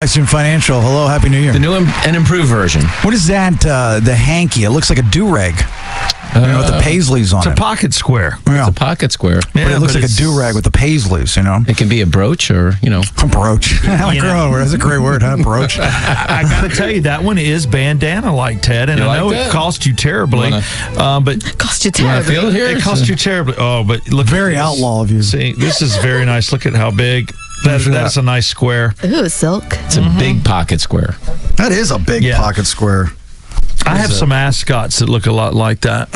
Action Financial. Hello, Happy New Year. The new and improved version. What is that, the hanky? It looks like a do-rag. With the paisleys on it. It's a pocket square. Yeah. It's a pocket square. But it looks like a do-rag with the paisleys, It can be a brooch or, A brooch. That's a great word, huh? Brooch. I got to tell you, that one is bandana-like, Ted, and I know it cost you terribly. But cost you terribly. Feel it here? It cost you terribly. Oh, but look. Very outlaw of you. See, this is very nice. Look at how big. That's a nice square. Ooh, silk. It's a big pocket square. That is a big pocket square. I have some ascots that look a lot like that.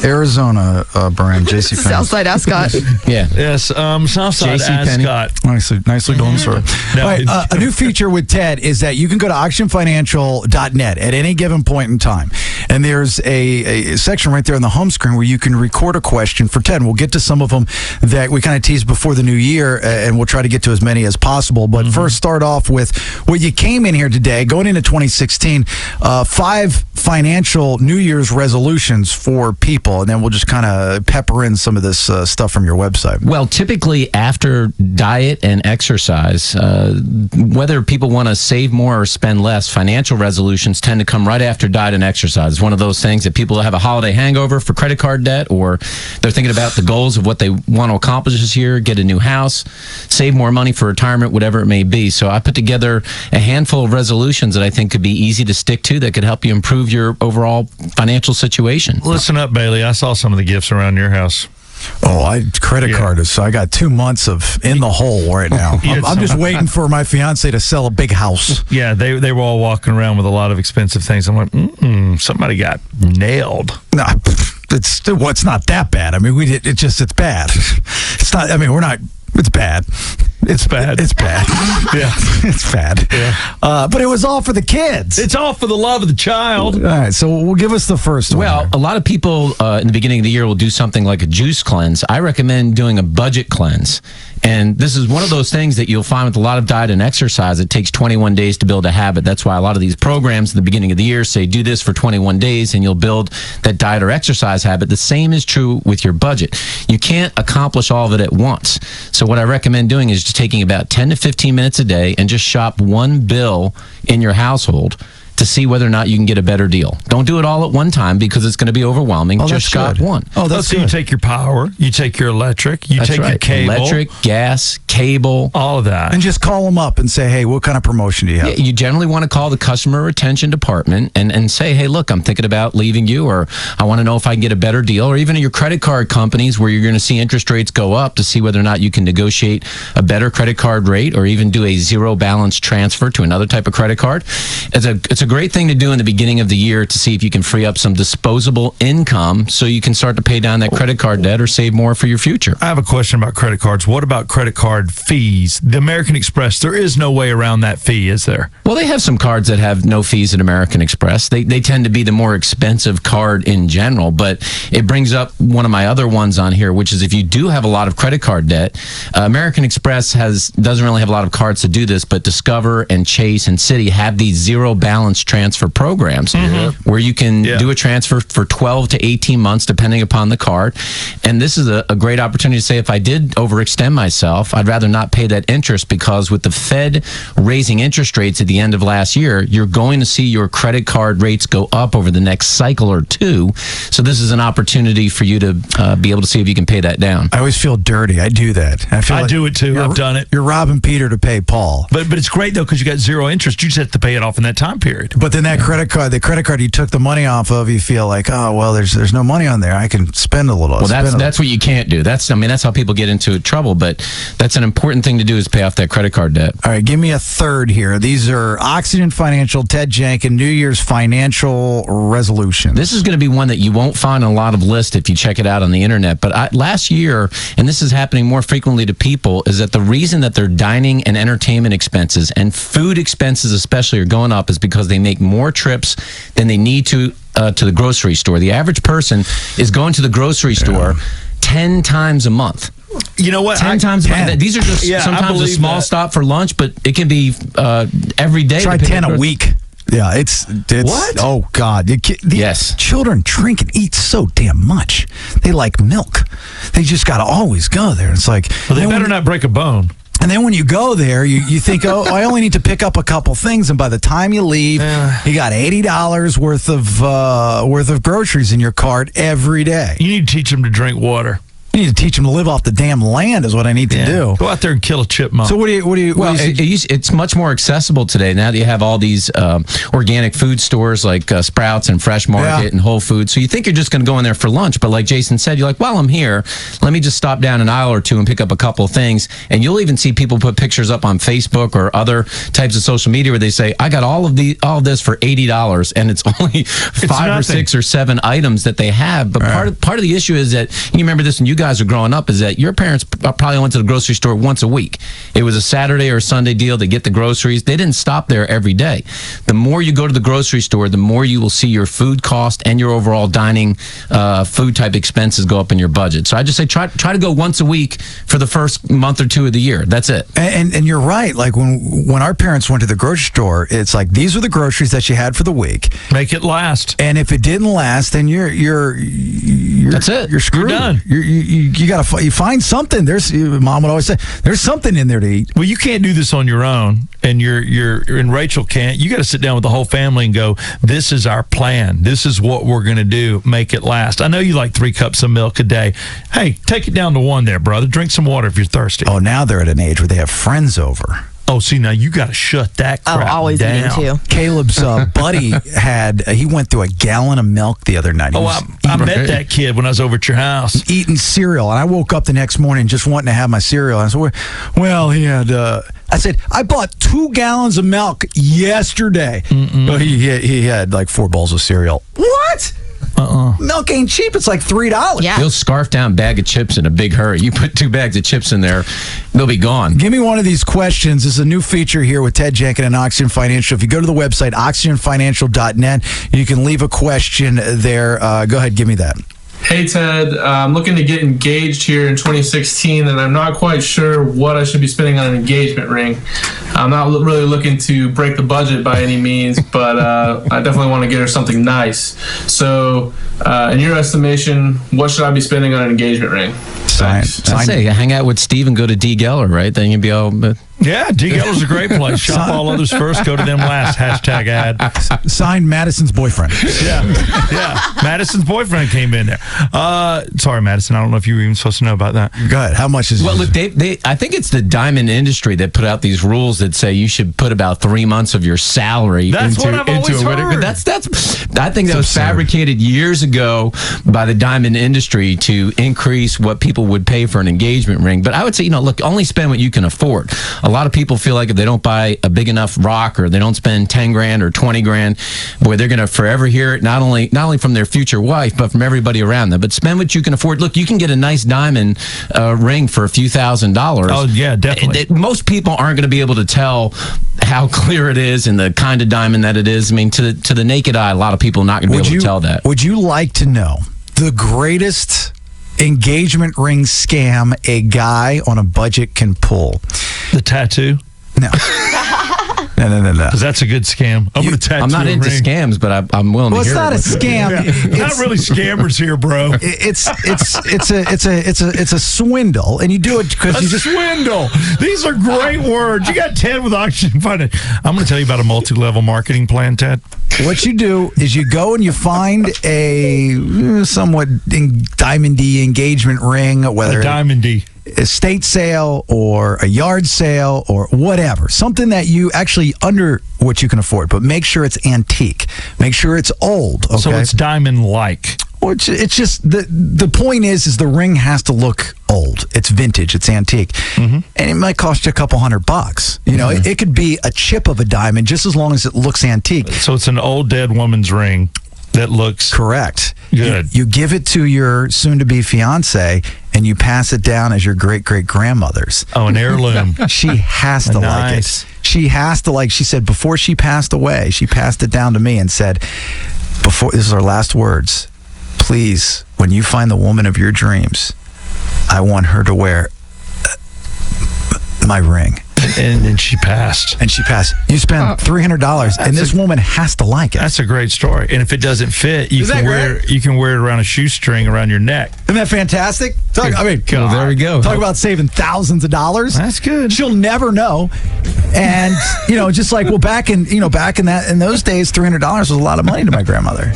Arizona brand, JC Penney. Southside ascot. Yeah. Yes, Southside ascot. Nicely done, sir. No, All right, a new feature with Ted is that you can go to auctionfinancial.net at any given point in time. And there's a section right there on the home screen where you can record a question for Ted. And we'll get to some of them that we kind of teased before the new year, and we'll try to get to as many as possible. But first, start off with what you came in here today, going into 2016, 5 financial New Year's resolutions for people, and then we'll just kind of pepper in some of this stuff from your website. Well, typically after diet and exercise, whether people want to save more or spend less, financial resolutions tend to come right after diet and exercise. It's one of those things that people have a holiday hangover for credit card debt, or they're thinking about the goals of what they want to accomplish this year, get a new house, save more money for retirement, whatever it may be. So I put together a handful of resolutions that I think could be easy to stick to that could help you improve your overall financial situation. Listen up, Bailey. I saw some of the gifts around your house. Credit card is, so I got 2 months of in the hole right now. I'm just waiting for my fiance to sell a big house. Yeah, they were all walking around with a lot of expensive things. I'm like, somebody got nailed. No, it's not that bad. I mean, it's bad. It's not. I mean, we're not. It's bad. It's bad. It's bad. Yeah. It's bad. Yeah. But it was all for the kids. It's all for the love of the child. All right, so we'll give us the first one. Well, a lot of people in the beginning of the year will do something like a juice cleanse. I recommend doing a budget cleanse. And this is one of those things that you'll find with a lot of diet and exercise. It takes 21 days to build a habit. That's why a lot of these programs at the beginning of the year say do this for 21 days and you'll build that diet or exercise habit. The same is true with your budget. You can't accomplish all of it at once. So what I recommend doing is just taking about 10 to 15 minutes a day and just shop one bill in your household to see whether or not you can get a better deal. Don't do it all at one time because it's going to be overwhelming. Just shop one. Oh, that's so good. You take your power, you take your electric, you take your cable. Electric, gas, cable. All of that. And just call them up and say, hey, what kind of promotion do you have? Yeah, you generally want to call the customer retention department and say, hey, look, I'm thinking about leaving you, or I want to know if I can get a better deal, or even your credit card companies where you're going to see interest rates go up to see whether or not you can negotiate a better credit card rate or even do a zero balance transfer to another type of credit card. It's a great thing to do in the beginning of the year to see if you can free up some disposable income so you can start to pay down that credit card debt or save more for your future. I have a question about credit cards. What about credit card fees? The American Express, there is no way around that fee, is there? Well, they have some cards that have no fees at American Express. They tend to be the more expensive card in general, but it brings up one of my other ones on here, which is if you do have a lot of credit card debt, American Express doesn't really have a lot of cards to do this, but Discover and Chase and Citi have these zero balance transfer programs where you can do a transfer for 12 to 18 months depending upon the card. And this is a great opportunity to say if I did overextend myself, I'd rather not pay that interest, because with the Fed raising interest rates at the end of last year, you're going to see your credit card rates go up over the next cycle or two. So this is an opportunity for you to be able to see if you can pay that down. I always feel dirty. I do that. I do it too. I've done it. You're robbing Peter to pay Paul. But it's great though, because you got zero interest. You just have to pay it off in that time period. But then that credit card you took the money off of, you feel like, oh well, there's no money on there. I can spend a little. Well, that's what you can't do. That's how people get into trouble. But that's an important thing to do, is pay off that credit card debt. All right, give me a third here. These are Oxygen Financial, Ted Jenkin, New Year's financial resolution. This is going to be one that you won't find on a lot of lists if you check it out on the internet. But last year, and this is happening more frequently to people, is that the reason that their dining and entertainment expenses and food expenses especially are going up is because they make more trips than they need to the grocery store. The average person is going to the grocery store 10 times a month. You know what? 10 times a month. These are just sometimes a small stop for lunch, but it can be every day. Try 10 a week. Yeah, it's what? Oh God! Yes, children drink and eat so damn much. They like milk. They just got to always go there. It's like, well, they better not break a bone. And then when you go there, you think, oh, I only need to pick up a couple things, and by the time you leave, you got $80 worth of groceries in your cart every day. You need to teach them to drink water. You need to teach them to live off the damn land is what I need to do. Go out there and kill a chipmunk. So what do you? Well, it's much more accessible today. Now that you have all these organic food stores like Sprouts and Fresh Market and Whole Foods. So you think you're just going to go in there for lunch. But like Jason said, you're like, while I'm here, let me just stop down an aisle or two and pick up a couple of things. And you'll even see people put pictures up on Facebook or other types of social media where they say, I got all of this for $80. And it's only five or six or seven items that they have. But part of the issue is that, you remember this when you guys were growing up, is that your parents probably went to the grocery store once a week. It was a Saturday or Sunday deal to get the groceries. They didn't stop there every day. The more you go to the grocery store, the more you will see your food cost and your overall dining food type expenses go up in your budget. So I just say try to go once a week for the first month or two of the year. That's it. And you're right. Like when our parents went to the grocery store, it's like, these are the groceries that you had for the week. Make it last. And if it didn't last, then you're that's it. You're screwed. You're done. You find something. Mom would always say, there's something in there to eat. Well, you can't do this on your own, and and Rachel can't. You got to sit down with the whole family and go, this is our plan. This is what we're going to do. Make it last. I know you like 3 cups of milk a day. Hey, take it down to 1 there, brother. Drink some water if you're thirsty. Oh, now they're at an age where they have friends over. Oh, see, now you got to shut that crap always down. too. Caleb's buddy he went through a gallon of milk the other night. I met that kid when I was over at your house. Eating cereal, and I woke up the next morning just wanting to have my cereal. And I said, well, he had... I said, I bought 2 gallons of milk yesterday. Oh, he had like 4 bowls of cereal. What? Milk ain't cheap. It's like $3. Yeah. You'll scarf down a bag of chips in a big hurry. You put 2 bags of chips in there, they'll be gone. Give me one of these questions. This is a new feature here with Ted Jenkin and Oxygen Financial. If you go to the website, oxygenfinancial.net, you can leave a question there. Go ahead, give me that. Hey, Ted, I'm looking to get engaged here in 2016, and I'm not quite sure what I should be spending on an engagement ring. I'm not really looking to break the budget by any means, but I definitely want to get her something nice. So, in your estimation, what should I be spending on an engagement ring? I'd say hang out with Steve and go to D. Geller, right? Then you'd be all... Yeah, D. Geller's a great place. Shop all others first, go to them last. Hashtag ad. Signed, Madison's boyfriend. Yeah. Madison's boyfriend came in there. Sorry, Madison. I don't know if you were even supposed to know about that. Go ahead. How much is it? Well, look, I think it's the diamond industry that put out these rules that say you should put about 3 months of your salary into what I've always a wedding. heard. That's I think that was fabricated years ago by the diamond industry to increase what people would pay for an engagement ring. But I would say, look, only spend what you can afford. A lot of people feel like if they don't buy a big enough rock or they don't spend 10 grand or 20 grand, boy, they're going to forever hear it, not only from their future wife, but from everybody around them. But spend what you can afford. Look, you can get a nice diamond ring for a few $1,000s. Oh, yeah, definitely. Most people aren't going to be able to tell how clear it is and the kind of diamond that it is. I mean, to the naked eye, a lot of people are not going to be able to tell that. Would you like to know the greatest engagement ring scam a guy on a budget can pull? The tattoo? No. No. Because that's a good scam. I'm going to tattoo I'm not into ring. scams, but I'm willing to hear it. Well, it's not a scam. It's not really scammers here, bro. It's a swindle, and you do it because you just swindle. These are great words. You got Ted with Oxygen Finance. I'm going to tell you about a multi-level marketing plan, Ted. What you do is you go and you find a somewhat diamondy engagement ring, whether a diamondy estate sale or a yard sale or whatever, something that you actually under what you can afford, but make sure it's antique, make sure it's old. Okay? So it's diamond-like. Well, it's just the point is the ring has to look old. It's vintage. It's antique, and it might cost you a couple $100. You know, it could be a chip of a diamond just as long as it looks antique. So it's an old dead woman's ring that looks correct. Good. You give it to your soon-to-be fiance, and you pass it down as your great-great-grandmother's. Oh, an heirloom. She has to like it. She has to like. She said before she passed away, she passed it down to me and said, "Before this is our last words. Please, when you find the woman of your dreams, I want her to wear my ring." And then she passed. And she passed. You spend $300, and this woman has to like it. That's a great story. And if it doesn't fit, you can wear it around a shoestring around your neck. Isn't that fantastic? There we go. Talk about saving thousands of dollars. That's good. She'll never know. And just like back in those days, $300 was a lot of money to my grandmother.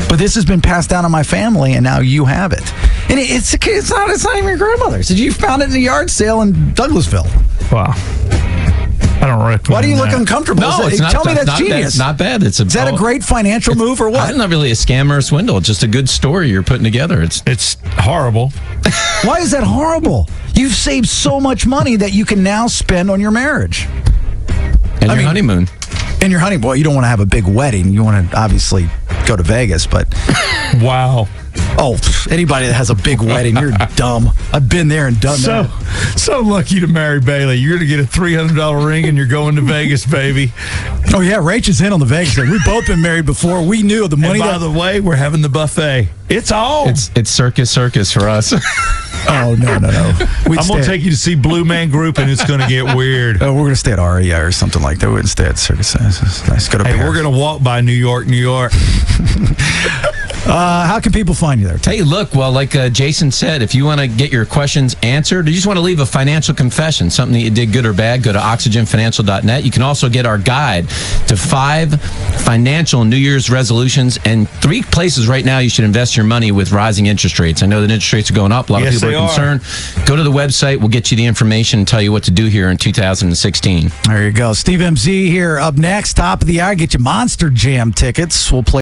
But this has been passed down to my family, and now you have it. And it's not even your grandmother's. You found it in a yard sale in Douglasville. Wow. I don't recommend. Why do you look uncomfortable? No, it's not. Tell me that's genius. It's not bad. Is that a great financial move or what? It's not really a scam or a swindle. It's just a good story you're putting together. It's horrible. Why is that horrible? You've saved so much money that you can now spend on your marriage. And your honeymoon. And your honeymoon. Well, you don't want to have a big wedding. You want to obviously go to Vegas, but... Wow. Oh, anybody that has a big wedding, you're dumb. I've been there and done that. So lucky to marry Bailey. You're going to get a $300 ring and you're going to Vegas, baby. Oh, yeah. Rach is in on the Vegas thing. We've both been married before. We knew the money. And by the way, we're having the buffet. It's all. It's circus for us. Oh, no. I'm going to take you to see Blue Man Group, and it's going to get weird. We're going to stay at REI or something like that. We wouldn't stay at Circus. Nice. Go to Paris. We're going to walk by New York. How can people find you there? Hey, look, well, like Jason said, if you want to get your questions answered, or you just want to leave a financial confession, something that you did good or bad, go to oxygenfinancial.net. You can also get our guide to 5 financial New Year's resolutions and 3 places right now you should invest your money with rising interest rates. I know that interest rates are going up. A lot of people are concerned. Go to the website. We'll get you the information and tell you what to do here in 2016. There you go. Steve MZ here up next. Top of the hour. Get your Monster Jam tickets. We'll play.